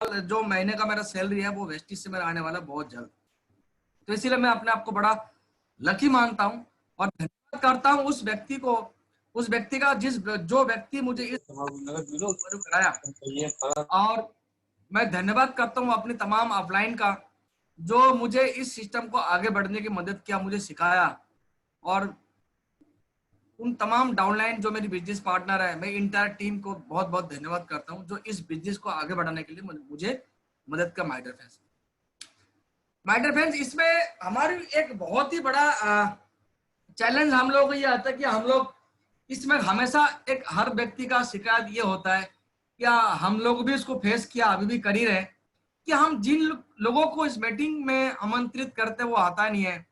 जो महीने का मेरा सैलरी है वो वेस्टिज से मेरा आने वाला बहुत जल्द। तो इसीलिए मैं अपने आप को बड़ा लकी मानता हूँ और धन्यवाद करता हूँ उस व्यक्ति को, उस व्यक्ति का जो व्यक्ति मुझे इस कराया। और मैं धन्यवाद करता हूँ अपनी तमाम अपलाइन का, जो मुझे इस सिस्टम को आगे बढ़ने की मदद किया, मुझे सिखाया। और उन तमाम डाउनलाइन जो मेरी बिजनेस पार्टनर है, मैं इंटायर टीम को बहुत बहुत धन्यवाद करता हूँ जो इस बिजनेस को आगे बढ़ाने के लिए मुझे मदद का। माय डियर फ्रेंड्स, इसमें हमारी एक बहुत ही बड़ा चैलेंज हम लोगों को ये आता है कि हम लोग इसमें हमेशा एक हर व्यक्ति का शिकायत ये होता है, या हम लोग भी इसको फेस किया, अभी भी कर ही रहे, कि हम जिन लोगों को इस मीटिंग में आमंत्रित करते हैं वो आता नहीं है।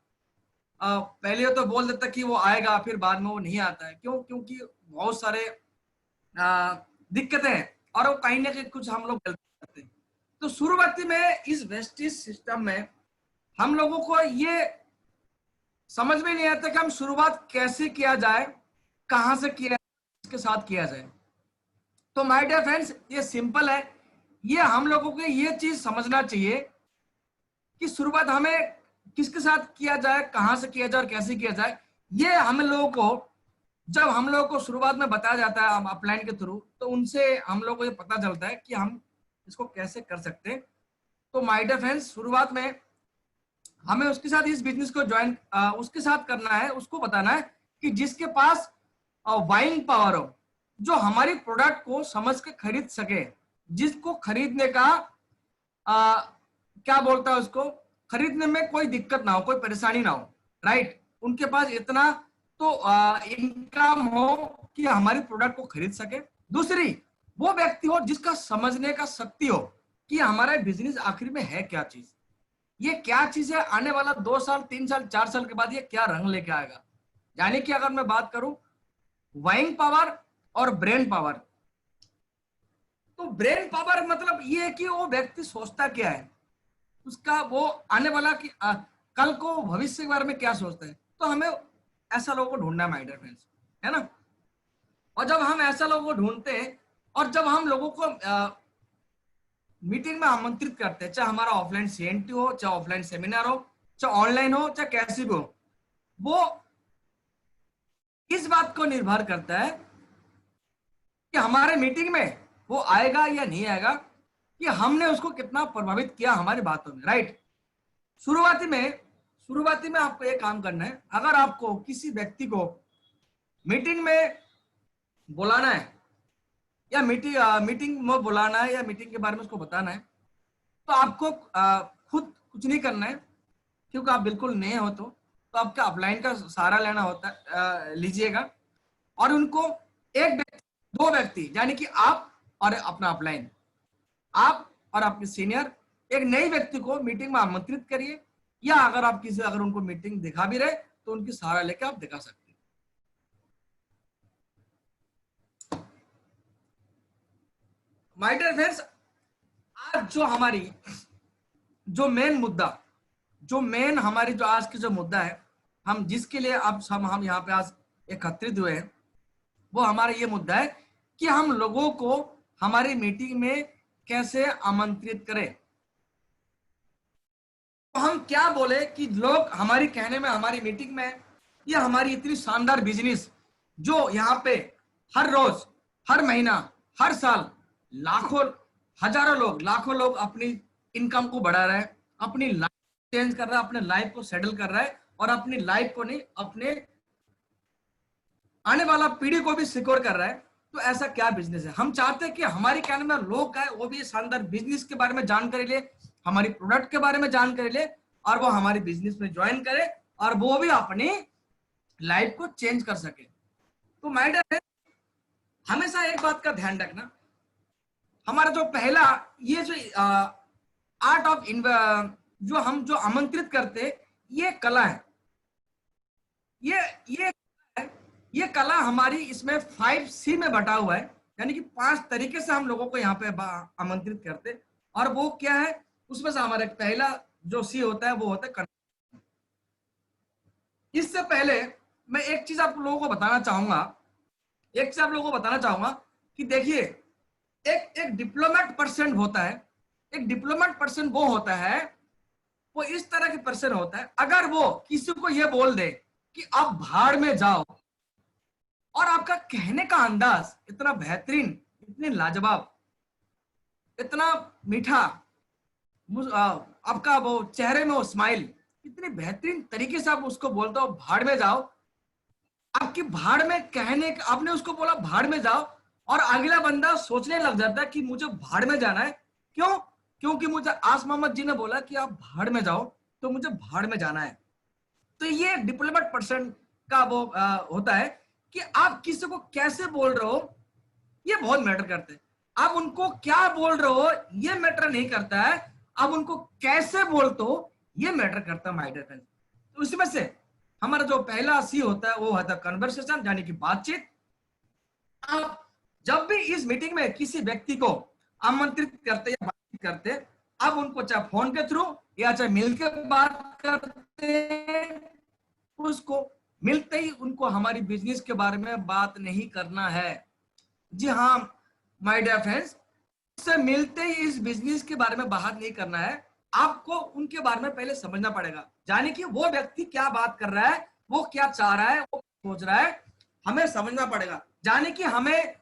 पहले तो बोल देता कि वो आएगा, फिर बाद में वो नहीं आता है। क्यों? क्योंकि बहुत सारे दिक्कतें हैं और वो कहीं ना कहीं कुछ हम लोग गलती करते हैं। तो शुरुआती में इस वेस्टिज सिस्टम में हम लोगों को ये समझ में नहीं आता कि हम शुरुआत कैसे किया जाए, कहां से किया जाए, किसके साथ किया जाए। तो माय डियर फ्रेंड्स, ये सिंपल है। ये हम लोगों को ये चीज समझना चाहिए कि शुरुआत हमें किसके साथ किया जाए, कहां से किया जाए और कैसे किया जाए। ये हम लोगों को, जब हम लोगों को शुरुआत में बताया जाता है हम अपलाइन के थ्रू, तो उनसे हम लोग को ये पता चलता है कि हम इसको कैसे कर सकते हैं। तो माय डियर फ्रेंड्स, शुरुआत में हमें उसके साथ इस बिजनेस को ज्वाइन उसके साथ करना है, उसको बताना है कि जिसके पास बाइंग पावर हो, जो हमारी प्रोडक्ट को समझ के खरीद सके, जिसको खरीदने का क्या बोलता है, उसको खरीदने में कोई दिक्कत ना हो, कोई परेशानी ना हो, राइट। उनके पास इतना तो इनकम हो कि हमारी प्रोडक्ट को खरीद सके। दूसरी, वो व्यक्ति हो जिसका समझने का शक्ति हो कि हमारा बिजनेस आखिर में है क्या चीज, ये क्या चीज है, आने वाला 2 साल 3 साल 4 साल के बाद ये क्या रंग लेके आएगा। यानी कि अगर मैं बात करूं वाइंग पावर और ब्रेन पावर, तो ब्रेन पावर मतलब ये है कि वो व्यक्ति सोचता क्या है, उसका वो आने वाला कि कल को भविष्य के बारे में क्या सोचता है। तो हमें ऐसा लोगों को ढूंढना है माय डियर फ्रेंड्स, है ना। और जब हम ऐसा लोगों को ढूंढते हैं और जब हम लोगों को मीटिंग में आमंत्रित करते हैं, चाहे हमारा ऑफलाइन सीएनटी हो, चाहे ऑफलाइन सेमिनार हो, चाहे ऑनलाइन हो, चाहे कैसी भी हो, वो इस बात को निर्भर करता है कि हमारे मीटिंग में वो आएगा या नहीं आएगा, कि हमने उसको कितना प्रभावित किया हमारी बातों में, राइट। शुरुआती में आपको एक काम करना है। अगर आपको किसी व्यक्ति को मीटिंग में बुलाना है या मीटिंग में बुलाना है या मीटिंग के बारे में उसको बताना है, तो आपको खुद कुछ नहीं करना है, क्योंकि आप बिल्कुल नए हो। तो आपका अपलाइन का सहारा लेना होता है, लीजिएगा। और उनको एक व्यक्ति, 2 व्यक्ति, यानी कि आप और अपना अपलाइन, आप और आपके सीनियर, एक नए व्यक्ति को मीटिंग में आमंत्रित करिए, या अगर उनको मीटिंग दिखा भी रहे तो उनकी सहारा लेकर आप दिखा सकते हैं। माय डियर फ्रेंड्स, आज जो मेन हमारी जो आज की जो मुद्दा है, हम जिसके लिए अब हम यहाँ पे आज एकत्रित हुए हैं, वो हमारा ये मुद्दा है कि हम लोगों को हमारी मीटिंग में कैसे आमंत्रित करें। तो हम क्या बोले कि लोग हमारी कहने में, हमारी मीटिंग में, ये हमारी इतनी शानदार बिजनेस जो यहाँ पे हर रोज, हर महीना, हर साल लाखों लोग अपनी इनकम को बढ़ा रहे हैं, अपनी लाइफ चेंज कर रहा है, अपने लाइफ को सेटल कर रहा है, और अपनी लाइफ को नहीं, अपने आने वाला पीढ़ी को भी सिक्योर कर रहा है। तो ऐसा क्या बिजनेस है? हम चाहते हैं कि हमारी कहने में लोग आए, वो भी शानदार बिजनेस के बारे में जानकारी ले, हमारी प्रोडक्ट के बारे में जानकारी ले, और वो हमारे बिजनेस में ज्वाइन करे, और वो भी अपनी लाइफ को चेंज कर सके। तो माय डियर, हमेशा एक बात का ध्यान रखना, हमारा जो पहला ये जो आर्ट ऑफ जो हम जो आमंत्रित करते, ये कला है, ये ये कला हमारी इसमें 5C में बटा हुआ है, यानी कि 5 तरीके से हम लोगों को यहाँ पे आमंत्रित करते। और वो क्या है, उसमें से हमारा पहला जो C होता है वो होता है कनेक्शन। इससे पहले मैं एक चीज आप लोगों को बताना चाहूंगा कि देखिए, एक डिप्लोमेट पर्सन होता है, एक डिप्लोमेट पर्सन वो होता है, वो इस तरह के पर्सन होता है, अगर वो किसी को ये बोल दे कि आप भाड़ में जाओ, और आपका कहने का अंदाज इतना बेहतरीन, इतनी लाजवाब, इतना मीठा, आपका वो चेहरे में वो स्माइल, इतनी बेहतरीन तरीके से आप उसको बोलते हो भाड़ में जाओ, आपकी भाड़ में कहने का, आपने उसको बोला भाड़ में जाओ, और अगला बंदा सोचने लग जाता है कि मुझे भाड़ में जाना है। क्यों? क्योंकि मुझे आस मोहम्मद जी ने बोला कि आप भाड़ में जाओ, तो मुझे भाड़ में जाना है। तो ये डिप्लोमेट पर्सन का वो होता है कि आप किसी को कैसे बोल रहे हो, ये बहुत मैटर करते हैं। आप उनको क्या बोल रहे हो ये मैटर नहीं करता है, आप उनको कैसे बोलते हो ये मैटर करता है माय डियर फ्रेंड्स। तो उसमें से हमारा जो पहला सी होता है वो होता है कन्वर्सेशन, यानी कि बातचीत। आप जब भी इस मीटिंग में किसी व्यक्ति को आमंत्रित करते या बातचीत करते, आप उनको चाहे फोन के थ्रू या चाहे मिलकर बात करते, उसको मिलते ही उनको हमारी बिजनेस के बारे में बात नहीं करना है। जी हाँ माय डियर फ्रेंड्स, से मिलते ही इस बिजनेस के बारे में बात नहीं करना है, आपको उनके बारे में पहले समझना पड़ेगा, जाने कि वो व्यक्ति क्या बात कर रहा है, वो क्या चाह रहा है, वो सोच रहा है, हमें समझना पड़ेगा, जाने कि हमें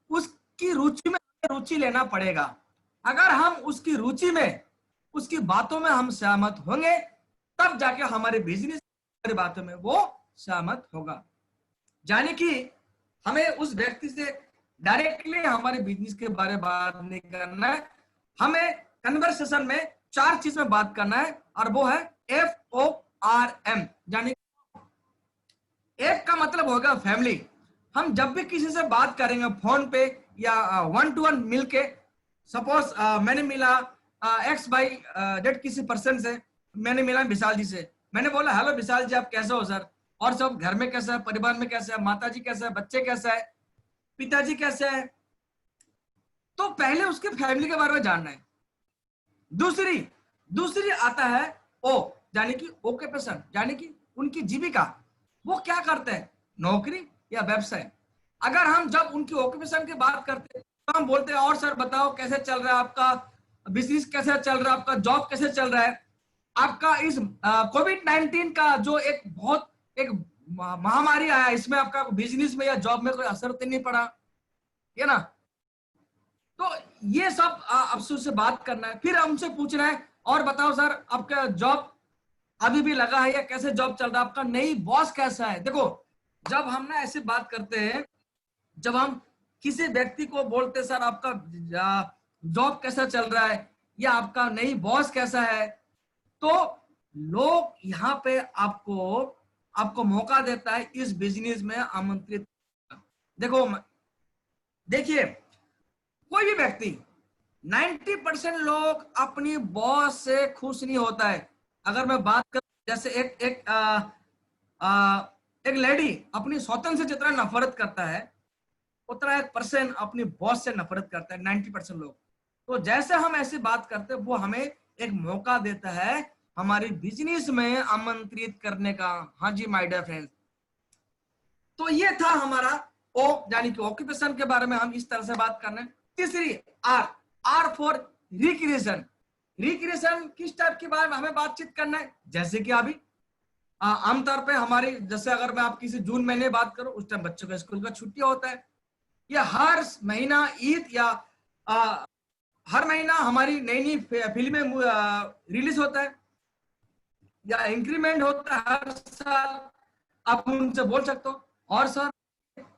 उसकी रुचि में रुचि लेना पड़ेगा। अगर हम उसकी रुचि में, उसकी बातों में हम सहमत होंगे, तब जाके हमारे बिजनेस, हमारी बातों में वो सहमत होगा। जाने कि हमें उस व्यक्ति से डायरेक्टली हमारे बिजनेस के बारे में बात नहीं करना है, हमें कन्वर्सेशन में 4 चीज में बात करना है, और वो है FORM। यानी एफ का मतलब होगा फैमिली। हम जब भी किसी से बात करेंगे फोन पे या 1-to-1 मिलके, सपोज मैंने मिला एक्स बाई डेट किसी पर्सन से, मैंने मिला विशाल जी से, मैंने बोला हेलो विशाल जी आप कैसे हो सर, और सब घर में कैसा है, परिवार में कैसा है, माता जी कैसा है, बच्चे कैसा है, पिताजी कैसे है, तो पहले उसके फैमिली के बारे में जानना है। दूसरी दूसरी आता है ओ, यानी कि ओक्यूपेशन, यानी कि उनकी जीविका, वो क्या करते हैं, नौकरी या व्यवसाय। अगर हम जब उनकी ऑक्यूपेशन की बात करते हैं तो हम बोलते हैं और सर बताओ कैसे चल रहा है आपका बिजनेस, कैसे चल रहा है आपका जॉब, कैसे चल रहा है आपका, इस कोविड-19 का जो एक बहुत एक महामारी आया, इसमें आपका बिजनेस में या जॉब में कोई असर तो नहीं पड़ा, है ना। तो ये सब अफसोस से बात करना है, फिर हमसे पूछना है और बताओ सर आपका जॉब अभी भी लगा है या कैसे जॉब चल रहा है, आपका नई बॉस कैसा है। देखो जब हम ना ऐसे बात करते हैं, जब हम किसी व्यक्ति को बोलते सर आपका जॉब कैसा चल रहा है या आपका नई बॉस कैसा है, तो लोग यहाँ पे आपको मौका देता है इस बिजनेस में आमंत्रित। देखो देखिए कोई भी व्यक्ति 90% लोग अपनी बॉस से खुश नहीं होता है। अगर मैं बात कर जैसे एक लेडी अपनी स्वतंत्र से जितना नफरत करता है, उतना एक पर्सन अपनी बॉस से नफरत करता है 90% लोग। तो जैसे हम ऐसी बात करते हैं, वो हमें एक मौका देता है हमारी बिजनेस में आमंत्रित करने का। हाँ जी माय डियर फ्रेंड्स, तो ये था हमारा ओ, यानी कि ऑक्यूपेशन के बारे में हम इस तरह से बात करना है। तीसरी आर फॉर रिक्रिएशन। रिक्रिएशन किस टाइप की बात हमें बातचीत करना है, जैसे कि अभी आमतौर पे हमारी, जैसे अगर मैं आप किसी जून महीने बात करूं, उस टाइम बच्चों का स्कूल का छुट्टी होता है, या हर महीना ईद या हर महीना हमारी नई नई फिल्में रिलीज होता है या इंक्रीमेंट होता है हर साल। आप उनसे बोल सकते हो और सर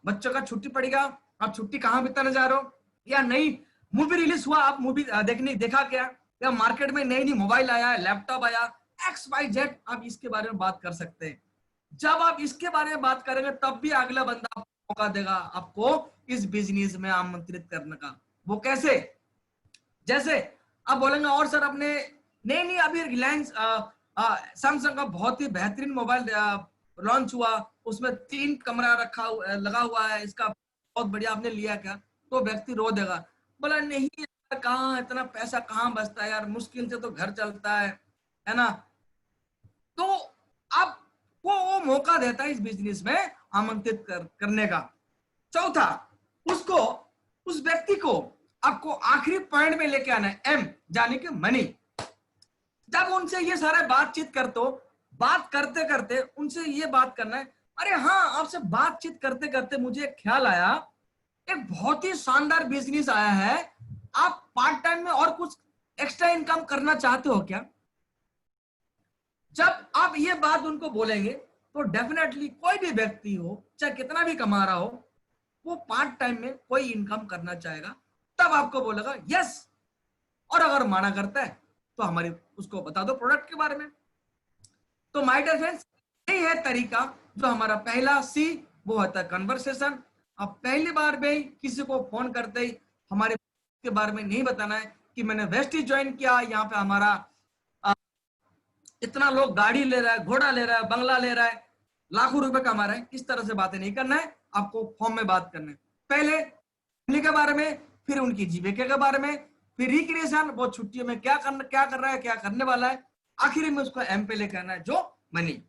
बच्चों का छुट्टी पड़ेगा, आप छुट्टी कहाँ बिताने जा रहे हो, या नई मूवी रिलीज हुआ, आप मूवी देखा क्या, या मार्केट में नई नई मोबाइल आया, लैपटॉप आया, XYZ, आप इसके बारे में बात कर सकते हैं। जब आप इसके बारे में बात करेंगे तब भी अगला बंदा आपको मौका देगा आपको इस बिजनेस में आमंत्रित करने का। वो कैसे, जैसे आप बोलेंगे और सर अपने नहीं अभी रिलायंस सैमसंग का बहुत ही बेहतरीन मोबाइल लॉन्च हुआ, उसमें 3 कैमरा लगा हुआ है, इसका बहुत बढ़िया, आपने लिया क्या। तो व्यक्ति रो देगा, बोला नहीं यार कहाँ इतना पैसा कहाँ बचता है यार, मुश्किल से तो घर चलता है ना। तो आपको वो मौका देता है इस बिजनेस में आमंत्रित करने का। चौथा, उस व्यक्ति को आपको आखिरी पॉइंट में लेके आना है, एम यानी कि मनी। जब उनसे ये सारे बातचीत करते हो, बात करते करते उनसे ये बात करना है, अरे हाँ आपसे बातचीत करते करते मुझे एक ख्याल आया, एक बहुत ही शानदार बिजनेस आया है, आप पार्ट टाइम में और कुछ एक्स्ट्रा इनकम करना चाहते हो क्या? जब आप ये बात उनको बोलेंगे तो डेफिनेटली कोई भी व्यक्ति हो चाहे कितना भी कमा रहा हो, वो पार्ट टाइम में कोई इनकम करना चाहेगा, तब आपको बोलेगा यस। और अगर माना करता है तो हमारी उसको बता दो प्रोडक्ट के बारे में। तो माय डियर फ्रेंड्स, यही है तरीका। जो हमारा पहला सी वो होता है कन्वर्सेशन। अब पहली बार में किसी को फोन करते ही हमारे के बारे में नहीं बताना है कि मैंने वेस्टी ज्वाइन किया, यहाँ पे हमारा इतना लोग गाड़ी ले रहा है, घोड़ा ले रहा है, बंगला ले रहा है, लाखों रुपए कमा रहा है। इस तरह से बातें नहीं करना है, आपको फॉर्म में बात करना है। पहले फैमिली के बारे में, फिर उनकी जीविका के बारे में, फिर रिक्रिएशन, वो छुट्टियों में क्या कर रहा है, क्या करने वाला है, आखिर में उसको एम पे लेकर आना है, जो मनी।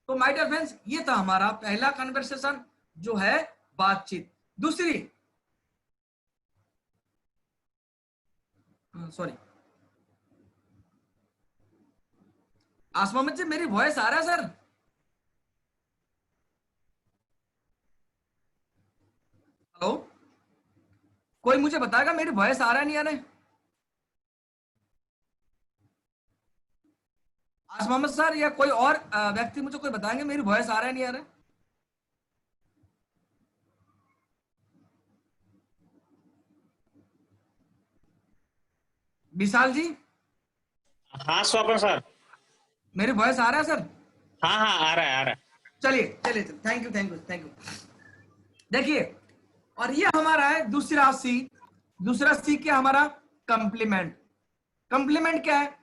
तो माय डियर फ्रेंड्स, ये था हमारा पहला कन्वर्सेशन जो है बातचीत। दूसरी, सॉरी आसमा में मेरी वॉइस आ रहा है सर? हेलो, कोई मुझे बताएगा मेरी वॉइस आ रहा है नहीं आ रहा है? आसमा में सर या कोई और व्यक्ति मुझे कोई बताएंगे मेरी वॉइस आ रहा है नहीं आ रहा है? विशाल जी, हाँ स्वपन सर। मेरी वॉइस आ रहा है सर? हाँ हाँ, आ रहा है आ रहा है। चलिए चलिए, thank you thank you thank you. देखिए, और ये हमारा है दूसरा सी। दूसरा सी क्या हमारा? कंप्लीमेंट। कंप्लीमेंट क्या है?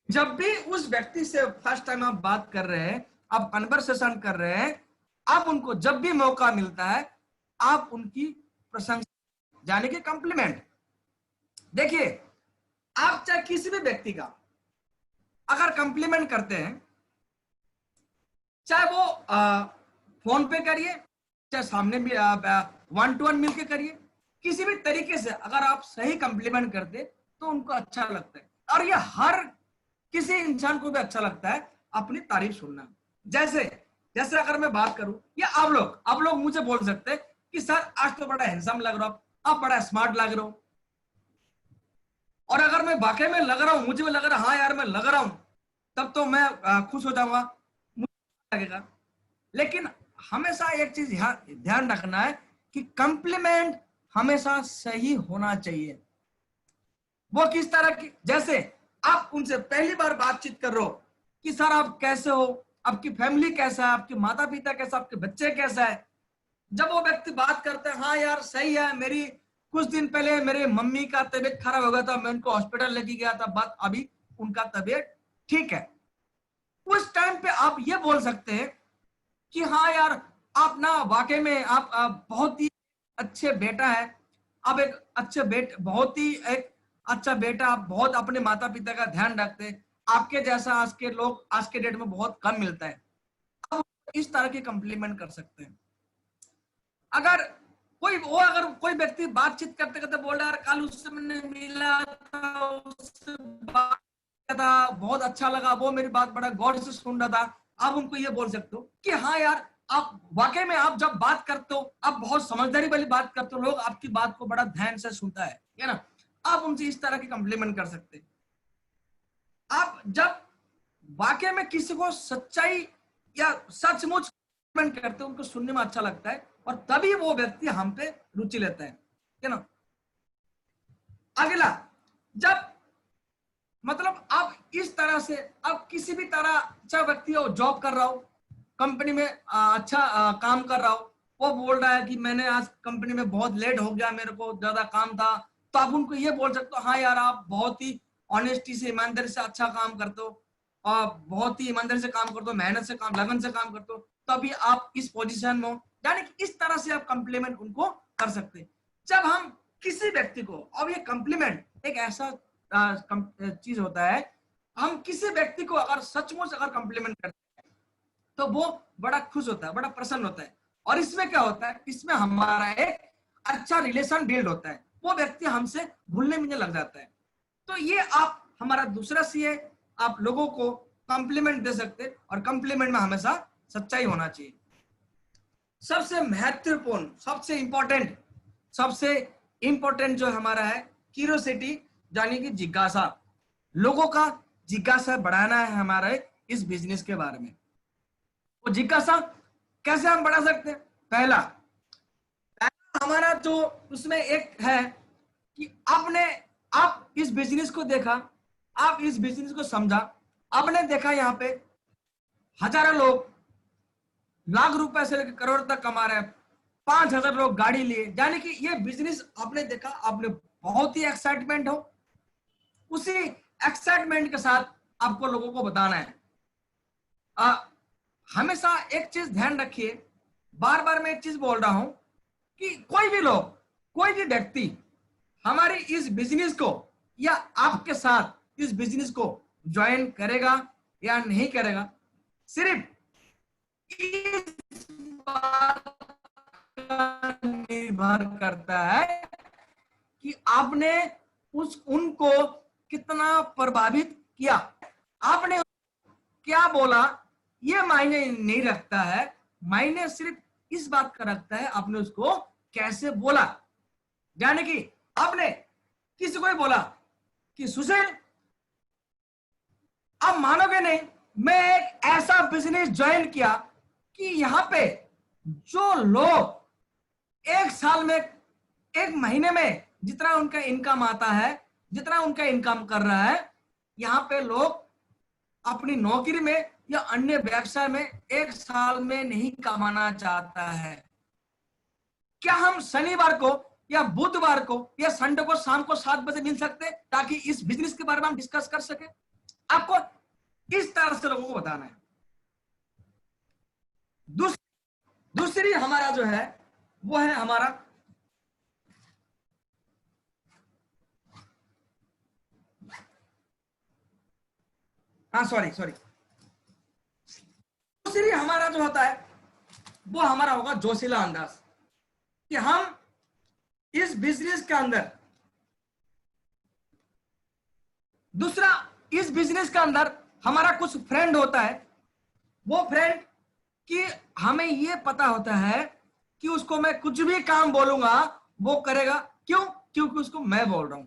जब भी उस व्यक्ति से फर्स्ट टाइम आप बात कर रहे हैं, आप कन्वर्सेशन कर रहे हैं, आप उनको जब भी मौका मिलता है आप उनकी प्रशंसा यानी कि कंप्लीमेंट। देखिए, आप चाहे किसी भी व्यक्ति का अगर कंप्लीमेंट करते हैं, चाहे वो फोन पे करिए, चाहे सामने भी 1-to-1 मिलकर करिए, किसी भी तरीके से अगर आप सही कंप्लीमेंट करते तो उनको अच्छा लगता है। और ये हर किसी इंसान को भी अच्छा लगता है अपनी तारीफ सुनना। जैसे जैसे अगर मैं बात करूं, या आप लोग मुझे बोल सकते हैं कि सर आज तो बड़ा हैंडसम लग रहा हो, आप बड़ा स्मार्ट लग रहे हो। और अगर मैं वाकई में लग रहा हूं, मुझे भी लग रहा है हाँ यार मैं लग रहा हूं, तब तो मैं खुश हो जाऊंगा, मुझे लगेगा। लेकिन हमेशा एक चीज ध्यान रखना है कि कंप्लीमेंट हमेशा सही होना चाहिए। वो किस तरह की? जैसे आप उनसे पहली बार बातचीत कर रहे हो कि सर आप कैसे हो, आपकी फैमिली कैसा है, आपके माता पिता कैसा, आपके बच्चे कैसा है। जब वो व्यक्ति बात करते हैं हाँ यार सही है, मेरी कुछ दिन पहले मेरे मम्मी का तबीयत खराब हो गया था, मैं उनको हॉस्पिटल लेके गया था, बात अभी उनका तबीयत ठीक है, उस टाइम पे आप ये बोल सकते हैं कि हाँ यार आप ना वाकई में आप बहुत ही अच्छे बेटा है, आप एक अच्छे बहुत ही एक अच्छा बेटा, आप बहुत अपने माता पिता का ध्यान रखते हैं, आपके जैसा आज के लोग आज के डेट में बहुत कम मिलता है। आप इस तरह की कंप्लीमेंट कर सकते हैं। अगर कोई व्यक्ति बातचीत करते करते बोल रहा है कल उससे मैंने मिला था, उससे बात किया था, बहुत अच्छा लगा, वो मेरी बात बड़ा गौर से सुन रहा था, आप उनको ये बोल सकते हो कि हाँ यार आप वाकई में आप जब बात करते हो आप बहुत समझदारी वाली बात करते हो, लोग आपकी बात को बड़ा ध्यान से सुनता है ना। आप उनसे इस तरह की कंप्लीमेंट कर सकते हैं। आप जब वाकई में किसी को सच्चाई या सचमुच कमेंट करते हो, उनको सुनने में अच्छा लगता है और तभी वो व्यक्ति हम पे रुचि लेता है ना। अगला, जब मतलब आप इस तरह से आप किसी भी तरह, चाहे व्यक्ति हो जॉब कर रहा हो, कंपनी में अच्छा काम कर रहा हो, वो बोल रहा है कि मैंने आज कंपनी में बहुत लेट हो गया, मेरे को ज्यादा काम था, तो आप उनको ये बोल सकते हो हाँ यार आप बहुत ही ऑनेस्टी से ईमानदारी से अच्छा काम करते हो, और बहुत ही ईमानदारी से काम करते हो, मेहनत से काम, लगन से काम करते हो, तभी आप इस पोजीशन में हो। यानी कि इस तरह से आप कंप्लीमेंट उनको कर सकते हैं। जब हम किसी व्यक्ति को, और ये कंप्लीमेंट एक ऐसा चीज होता है, हम किसी व्यक्ति को अगर सचमुच अगर कंप्लीमेंट करते हैं तो वो बड़ा खुश होता है, बड़ा प्रसन्न होता है। और इसमें क्या होता है, इसमें हमारा एक अच्छा रिलेशन बिल्ड होता है। वो व्यक्ति हमसे भूलने मिलने लग जाता है। तो ये आप हमारा दूसरा सी है, आप लोगों को कॉम्प्लीमेंट दे सकते और कॉम्प्लीमेंट में हमेशा सच्चाई होना चाहिए। सबसे महत्वपूर्ण, सबसे इंपॉर्टेंट जो हमारा है क्यूरियोसिटी, यानी कि जिज्ञासा। लोगों का जिज्ञासा बढ़ाना है हमारे इस बिजनेस के बारे में। वो जिज्ञासा कैसे हम बढ़ा सकते हैं? पहला हमारा जो उसमें एक है कि आप इस बिजनेस को देखा, आप इस बिजनेस को समझा, आपने देखा यहाँ पे हजारों लोग लाख रुपए से लेकर करोड़ तक कमा रहे हैं, 5,000 लोग गाड़ी लिए, यानी कि ये बिजनेस आपने देखा, आपने बहुत ही एक्साइटमेंट हो, उसी एक्साइटमेंट के साथ आपको लोगों को बताना है। हमेशा एक चीज ध्यान रखिए, बार बार मैं एक चीज बोल रहा हूं कि कोई भी लोग, कोई भी व्यक्ति हमारी इस बिजनेस को या आपके साथ इस बिजनेस को ज्वाइन करेगा या नहीं करेगा, सिर्फ इस बात का निर्भर करता है कि आपने उनको कितना प्रभावित किया, आपने क्या बोला, ये मायने नहीं रखता है। मायने सिर्फ इस बात का रखता है आपने उसको कैसे बोला। यानी कि आपने किसी को ही बोला कि सुशील, आप मानोगे नहीं, मैं एक ऐसा बिजनेस ज्वाइन किया कि यहां पे जो लोग एक साल में, एक महीने में जितना उनका इनकम आता है, जितना उनका इनकम कर रहा है, यहां पे लोग अपनी नौकरी में या अन्य व्यवसाय में एक साल में नहीं कमाना चाहता है। क्या हम शनिवार को या बुधवार को या संडे को शाम को 7 बजे मिल सकते हैं ताकि इस बिजनेस के बारे में हम डिस्कस कर सके? आपको इस तरह से लोगों को बताना है। दूसरी हमारा जो है वो है हमारा सॉरी दूसरी हमारा जो होता है वो हमारा होगा जोशीला अंदाज, कि हम इस बिजनेस के अंदर, दूसरा इस बिजनेस के अंदर हमारा कुछ फ्रेंड होता है, वो फ्रेंड कि हमें ये पता होता है कि उसको मैं कुछ भी काम बोलूंगा वो करेगा। क्यों? क्योंकि उसको मैं बोल रहा हूं।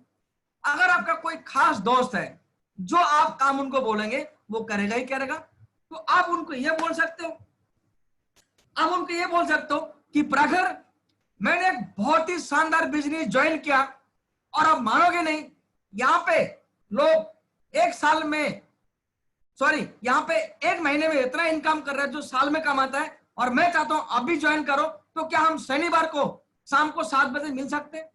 अगर आपका कोई खास दोस्त है, जो आप काम उनको बोलेंगे वो करेगा ही करेगा, तो आप उनको ये बोल सकते हो, आप उनको ये बोल सकते हो कि प्रखर, मैंने एक बहुत ही शानदार बिजनेस ज्वाइन किया और आप मानोगे नहीं, यहां पे लोग एक साल में, सॉरी, यहां पे एक महीने में इतना इनकम कर रहे हैं जो साल में कमाता है, और मैं चाहता हूं अभी ज्वाइन करो, तो क्या हम शनिवार को शाम को 7 बजे मिल सकते हैं?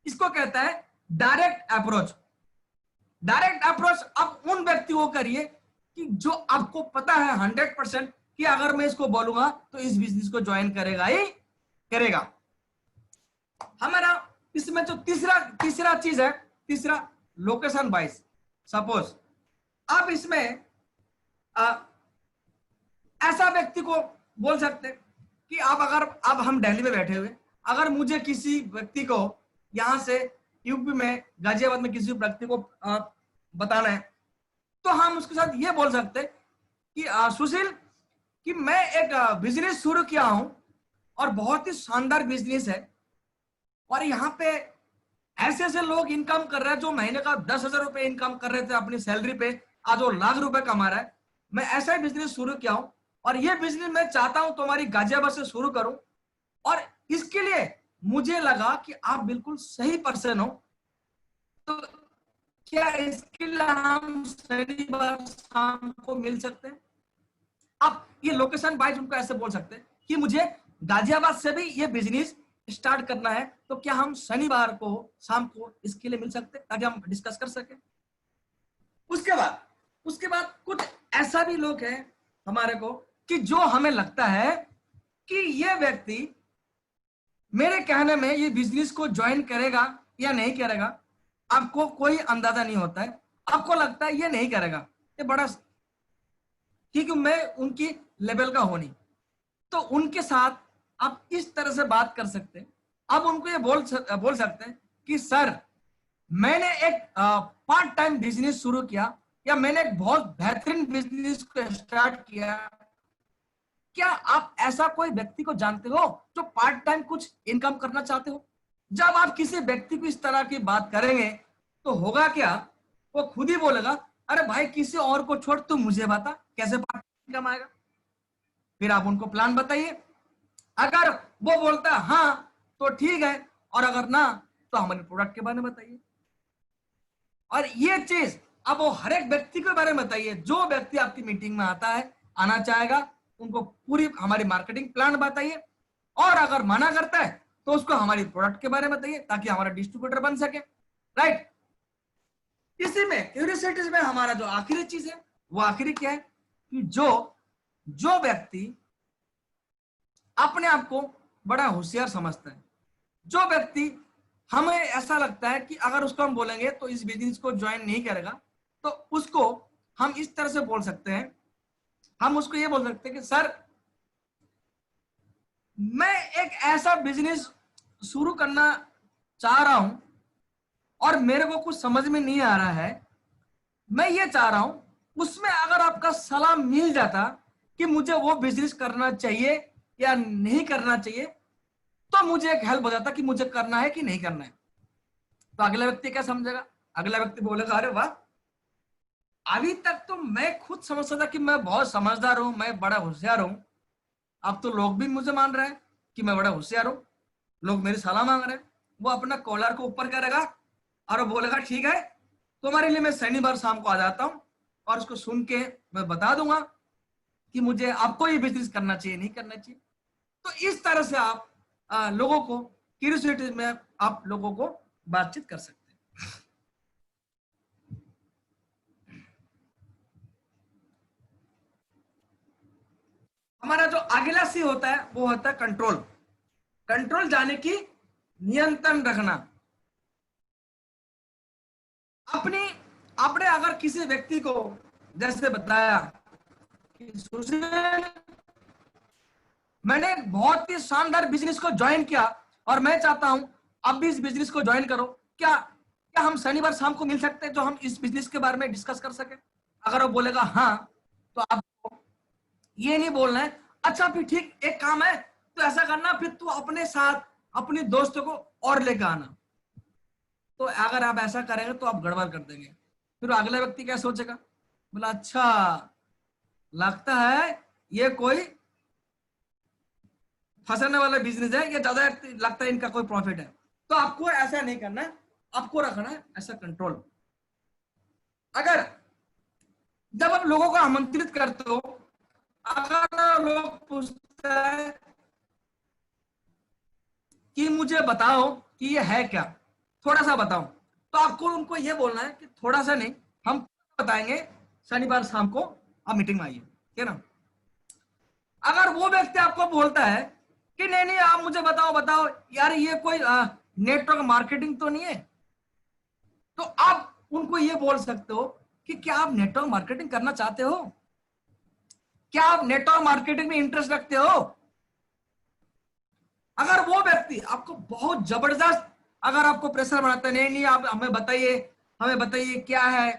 इसको कहता है डायरेक्ट अप्रोच। डायरेक्ट अप्रोच अब उन व्यक्ति को करिए कि जो आपको पता है 100% कि अगर मैं इसको बोलूंगा तो इस बिजनेस को ज्वाइन करेगा ही करेगा। हमारा इसमें जो तीसरा चीज है, तीसरा लोकेशन वाइज। सपोज आप इसमें ऐसा व्यक्ति को बोल सकते कि आप अगर, अब हम दिल्ली में बैठे हुए, अगर मुझे किसी व्यक्ति को यहां से यूपी में गाजियाबाद में किसी व्यक्ति को बताना है, तो हम उसके साथ ये बोल सकते कि सुशील, कि मैं एक बिजनेस शुरू किया हूं और बहुत ही शानदार बिजनेस है, और यहाँ पे ऐसे ऐसे लोग इनकम कर रहे हैं जो महीने का 10,000 रुपए इनकम कर रहे थे अपनी सैलरी पे, आज वो लाख रुपए कमा रहा है। मैं ऐसा ही बिजनेस शुरू किया हूं और ये बिजनेस मैं चाहता हूं तुम्हारी गाजियाबाद से शुरू करूं, और इसके लिए मुझे लगा कि आप बिल्कुल सही पर्सन हो, तो क्या इसके लिए हम शनिवार शाम को मिल सकते हैं? आप ये लोकेशन वाइज उनको ऐसे बोल सकते हैं कि मुझे गाजियाबाद से भी ये बिजनेस स्टार्ट करना है, तो क्या हम शनिवार को शाम को इसके लिए मिल सकते हैं ताकि हम डिस्कस कर सके। उसके बाद कुछ ऐसा भी लोग हैं हमारे को कि जो हमें लगता है कि ये व्यक्ति मेरे कहने में ये बिजनेस को ज्वाइन करेगा या नहीं करेगा, आपको कोई अंदाजा नहीं होता है, आपको लगता है ये नहीं करेगा, ये बड़ा, क्योंकि मैं उनकी लेवल का हो नहीं, तो उनके साथ आप इस तरह से बात कर सकते हैं। आप उनको ये बोल सकते हैं कि सर मैंने एक पार्ट टाइम बिजनेस शुरू किया या मैंने एक बहुत बेहतरीन बिजनेस को स्टार्ट किया, क्या आप ऐसा कोई व्यक्ति को जानते हो जो पार्ट टाइम कुछ इनकम करना चाहते हो? जब आप किसी व्यक्ति को इस तरह की बात करेंगे तो होगा क्या, वो खुद ही बोलेगा अरे भाई किसी और को छोड़, तू मुझे बता कैसे पार्ट टाइम इनकम आएगा। फिर आप उनको प्लान बताइए, अगर वो बोलता है हाँ तो ठीक है, और अगर ना तो हमारे प्रोडक्ट के बारे में बताइए। और ये चीज अब वो हर एक व्यक्ति के बारे में बताइए, जो व्यक्ति आपकी मीटिंग में आता है, आना चाहेगा, उनको पूरी हमारी मार्केटिंग प्लान बताइए, और अगर मना करता है तो उसको हमारी प्रोडक्ट के बारे में बताइए ताकि हमारा डिस्ट्रीब्यूटर बन सके, राइट। इसी में क्यूरियोसिटीज में हमारा जो आखिरी चीज है वो आखिरी क्या है कि जो व्यक्ति अपने आप को बड़ा होशियार समझता है, जो व्यक्ति हमें ऐसा लगता है कि अगर उसको हम बोलेंगे तो इस बिजनेस को ज्वाइन नहीं करेगा, तो उसको हम इस तरह से बोल सकते हैं, हम उसको ये बोल सकते हैं कि सर मैं एक ऐसा बिजनेस शुरू करना चाह रहा हूं और मेरे को कुछ समझ में नहीं आ रहा है, मैं ये चाह रहा हूं उसमें अगर आपका सलाह मिल जाता कि मुझे वो बिजनेस करना चाहिए या नहीं करना चाहिए, तो मुझे एक हेल्प हो जाता कि मुझे करना है कि नहीं करना है। तो अगला व्यक्ति क्या समझेगा? अगला व्यक्ति बोलेगा अरे वाह, अभी तक तो मैं खुद समझता था कि मैं बहुत समझदार हूं, मैं बड़ा होशियार हूं, अब तो लोग भी मुझे मान रहे हैं कि मैं बड़ा होशियार हूं, लोग मेरी सलाह मांग रहे हैं। वो अपना कॉलर को ऊपर करेगा और वो बोलेगा ठीक है, तुम्हारे लिए मैं शनिवार शाम को आ जाता हूं और उसको सुन के मैं बता दूंगा कि मुझे आपको ये बिजनेस करना चाहिए नहीं करना चाहिए। तो इस तरह से आप लोगों को क्यूरियोसिटी में आप लोगों को बातचीत कर सकते हैं। हमारा जो अगला सी होता है वो होता है कंट्रोल। कंट्रोल जाने की नियंत्रण रखना। आपने अगर किसी व्यक्ति को जैसे बताया कि सुशील मैंने एक बहुत ही शानदार बिजनेस को ज्वाइन किया और मैं चाहता हूं आप भी इस बिजनेस को ज्वाइन करो, क्या क्या हम शनिवार शाम को मिल सकते हैं जो हम इस बिजनेस के बारे में डिस्कस कर सके? अगर वो बोलेगा हाँ, तो आपको ये नहीं बोलना है अच्छा फिर ठीक, एक काम है तो ऐसा करना, फिर तू अपने साथ अपने दोस्तों को और लेकर आना। तो अगर आप ऐसा करेंगे तो आप गड़बड़ कर देंगे। फिर अगला व्यक्ति क्या सोचेगा, बोला अच्छा लगता है ये कोई फंसाने वाला बिजनेस है, ये ज्यादा लगता है इनका कोई प्रॉफिट है। तो आपको ऐसा नहीं करना है, आपको रखना है ऐसा कंट्रोल। अगर जब आप लोगों को आमंत्रित करते हो, अगर लोग पूछते हैं कि मुझे बताओ कि ये है क्या, थोड़ा सा बताओ, तो आपको उनको ये बोलना है कि थोड़ा सा नहीं, हम बताएंगे, शनिवार शाम को आप मीटिंग में आइए, ठीक है ना। अगर वो व्यक्ति आपको बोलता है कि नहीं नहीं आप मुझे बताओ बताओ यार ये कोई नेटवर्क मार्केटिंग तो नहीं है, तो आप उनको ये बोल सकते हो कि क्या आप नेटवर्क मार्केटिंग करना चाहते हो, क्या आप नेटवर्क मार्केटिंग में इंटरेस्ट रखते हो? अगर वो व्यक्ति आपको बहुत जबरदस्त अगर आपको प्रेशर बनाता है, नहीं नहीं आप हमें बताइए क्या है,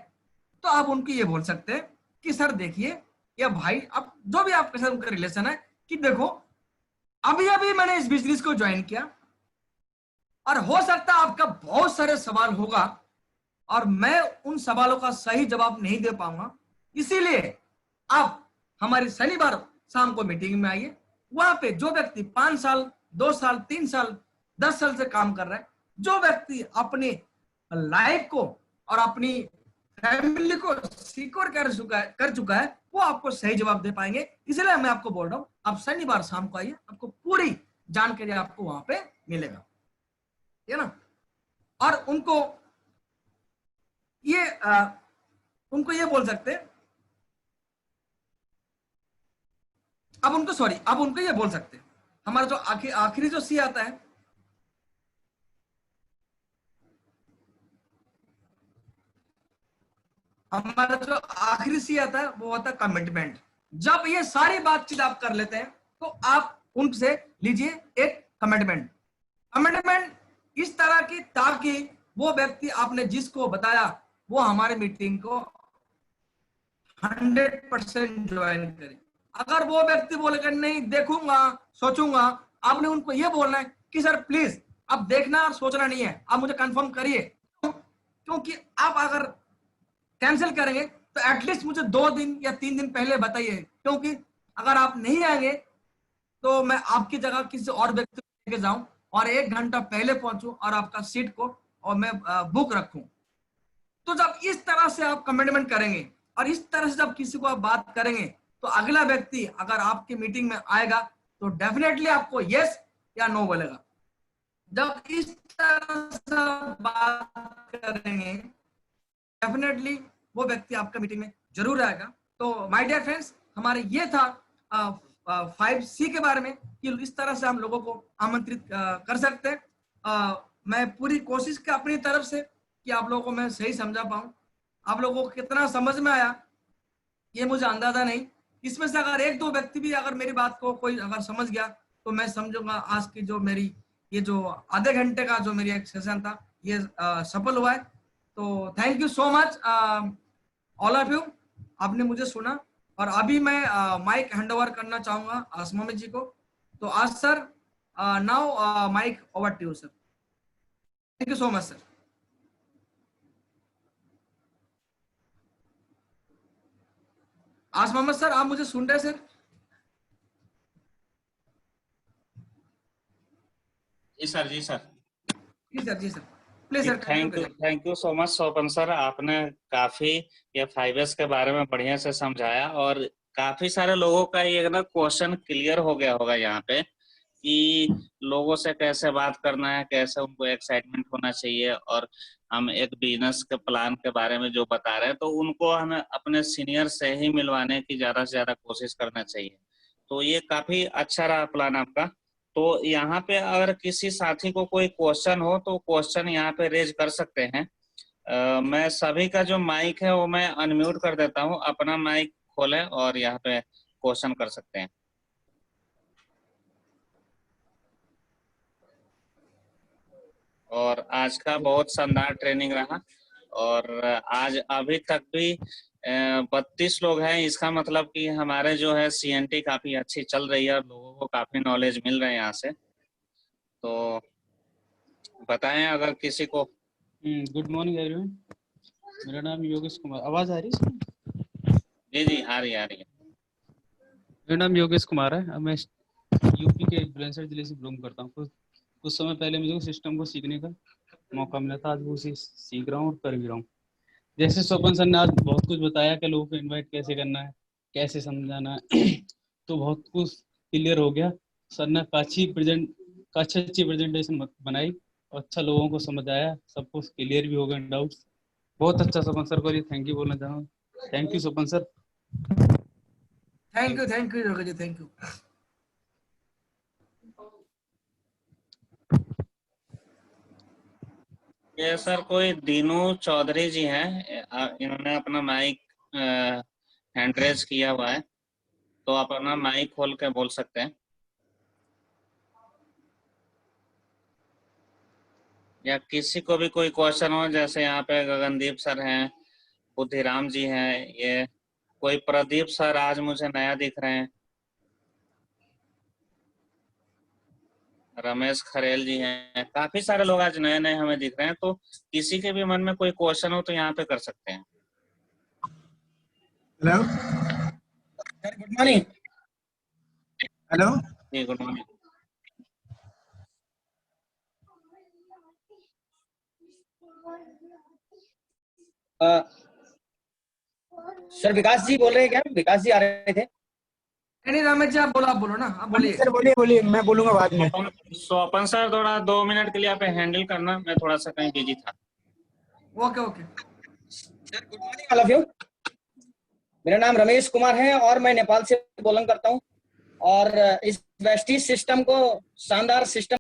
तो आप उनको ये बोल सकते हैं कि सर देखिए या भाई आप जो भी आपके साथ उनका रिलेशन है कि देखो अभी अभी मैंने इस बिजनेस को ज्वाइन किया और हो सकता है आपका बहुत सारे सवाल होगा और मैं उन सवालों का सही जवाब नहीं दे पाऊंगा, इसीलिए आप हमारी शनिवार शाम को मीटिंग में आइए। वहां पे जो व्यक्ति 5 साल 2 साल 3 साल 10 साल से काम कर रहा है, जो व्यक्ति अपनी लाइफ को और अपनी फैमिली को सिक्योर कर चुका है वो आपको सही जवाब दे पाएंगे। इसलिए मैं आपको बोल रहा हूं आप शनिवार शाम को आइए, आपको पूरी जानकारी आपको वहां पे मिलेगा, ठीक है ना। और उनको ये बोल सकते हैं, अब उनको ये बोल सकते हैं, हमारा जो आखिरी जो सी आता है, हमारा जो आखिरी सी आता है वो होता है कमिटमेंट। जब ये सारी बातचीत आप कर लेते हैं तो आप उनसे लीजिए एक कमिटमेंट। कमिटमेंट इस तरह की, ताकि वो व्यक्ति आपने जिसको बताया वो हमारे मीटिंग को 100% ज्वाइन करे। अगर वो व्यक्ति बोलेगा नहीं देखूंगा सोचूंगा, आपने उनको ये बोलना है कि सर प्लीज अब देखना और सोचना नहीं है, आप मुझे कंफर्म करिए। क्योंकि आप अगर कैंसिल करेंगे तो एटलीस्ट मुझे 2 दिन या 3 दिन पहले बताइए, क्योंकि अगर आप नहीं आएंगे तो मैं आपकी जगह किसी और व्यक्ति को लेके जाऊं और 1 घंटा पहले पहुंचूं और आपका सीट को और मैं बुक रखूं। तो जब इस तरह से आप कमिटमेंट करेंगे और इस तरह से जब किसी को आप बात करेंगे तो अगला व्यक्ति अगर आपकी मीटिंग में आएगा तो डेफिनेटली आपको यस या नो बोलेगा। जब इस तरह से बात करेंगे डेफिनेटली वो व्यक्ति आपका मीटिंग में जरूर आएगा। तो माय डियर फ्रेंड्स, हमारे ये था 5C के बारे में कि इस तरह से हम लोगों को आमंत्रित कर सकते हैं। मैं पूरी कोशिश की अपनी तरफ से कि आप लोगों को मैं सही समझा पाऊं। आप लोगों को कितना समझ में आया ये मुझे अंदाजा नहीं। इसमें से अगर 1-2 व्यक्ति भी अगर मेरी बात को कोई अगर समझ गया तो मैं समझूंगा आज की जो मेरी ये जो आधे घंटे का जो मेरी एक सेशन था ये सफल हुआ है। तो thank you so much all of you, आपने मुझे सुना। और अभी मैं माइक हैंड ओवर करना चाहूंगा आसमामी जी को। तो आज sir now mike over to you sir. Thank you so much sir. आज मोहम्मद सर आप मुझे सुन रहे सर? जी सर, जी सर, जी सर, जी sir, please sir. Thank you so much Swapan sir, आपने काफी ये 5S के बारे में बढ़िया से समझाया और काफी सारे लोगों का ये ना क्वेश्चन क्लियर हो गया होगा यहाँ पे कि लोगों से कैसे बात करना है, कैसे उनको एक्साइटमेंट होना चाहिए। और हम एक बिजनेस के प्लान के बारे में जो बता रहे हैं तो उनको हमें अपने सीनियर से ही मिलवाने की ज्यादा से ज्यादा कोशिश करना चाहिए। तो ये काफी अच्छा रहा प्लान आपका। तो यहाँ पे अगर किसी साथी को कोई क्वेश्चन हो तो क्वेश्चन यहाँ पे रेज कर सकते हैं। मैं सभी का जो माइक है वो मैं अनम्यूट कर देता हूँ, अपना माइक खोलें और यहाँ पे क्वेश्चन कर सकते हैं। और आज का बहुत शानदार ट्रेनिंग रहा और आज अभी तक भी 32 लोग हैं। इसका मतलब कि हमारे जो है CNT काफी अच्छी चल रही है और लोगों को काफी नॉलेज मिल रहे हैं यहाँ से। तो बताएं अगर किसी को। गुड मॉर्निंग एवरीवन, मेरा नाम योगेश कुमार। आवाज आ रही है? जी जी आ रही है। मेरा नाम योगेश कुमार है। अब मैं यूपी के बुलंदशहर जिले से बिलोंग करता हूँ। कुछ समय पहले मुझे सिस्टम को सीखने का मौका मिला था, आज वो उसे सीख रहा हूँ और कर भी रहा हूँ। जैसे स्वपन सर ने आज बहुत कुछ बताया कि लोगों को इन्वाइट कैसे करना है, कैसे समझाना है तो बहुत कुछ क्लियर हो गया। सर ने अच्छी प्रेजेंटेशन बनाई और अच्छा लोगों को समझ आया, सब कुछ क्लियर भी हो गए डाउट्स। बहुत अच्छा स्वपन सर को थैंक यू बोलना चाहूँगा। Thank you Swapan sir. Thank you Yogesh ji, thank you. ये सर कोई दीनू चौधरी जी हैं, इन्होंने अपना माइक हैंड रेज किया हुआ है, तो आप अपना माइक खोल के बोल सकते हैं। या किसी को भी कोई क्वेश्चन हो, जैसे यहाँ पे गगनदीप सर हैं, बुद्धिराम जी हैं, ये कोई प्रदीप सर आज मुझे नया दिख रहे हैं, रमेश खरेल जी हैं, काफी सारे लोग आज नए नए हमें दिख रहे हैं। तो किसी के भी मन में कोई क्वेश्चन हो तो यहाँ पे कर सकते हैं। Hello sir, good morning. Hello ji good morning. Sir Vikas ji बोल रहे हैं क्या? विकास जी आ रहे थे? नहीं रमेश जी आप बोलो ना, आप बोलिए सर। बोलिए, मैं बोलूंगा बाद में। स्वपन सर थोड़ा 2 मिनट के लिए आप हैंडल करना, मैं थोड़ा सा कहीं बिजी था। Okay okay sir good morning all of you. मेरा नाम रमेश कुमार है और मैं नेपाल से बिलोंग करता हूँ और इस वेस्टीज सिस्टम को शानदार सिस्टम